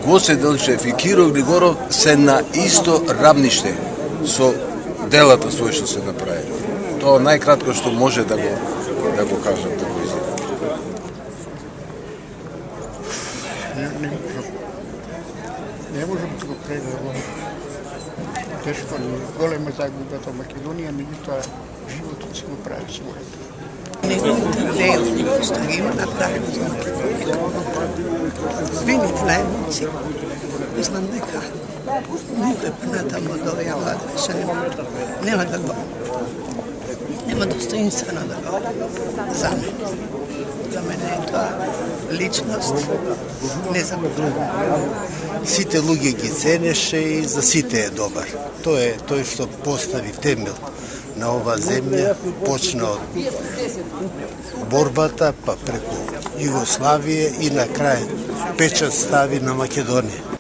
Гоце Делчев и Киро Григоров се на исто равниште со делата своје што се направили. Тоа најкратко што може да го кажам, да го изјавам. Не можам да го предадам. Тешко ни голема загуба за Македонија, меѓутоа животот се го прави своето. Неговите дел што ги има направено за Македонија. Винив на емоции. Мислам дека никој понатамо од овие млади нема достоинствено да го замени. За мене е тоа личност незаборавна. Сите луѓе ги ценеше и за сите е добар. Тој е тој што постави темел на оваа земја, почна од борбата, па преку Југославија и на крај печат стави на Македонија.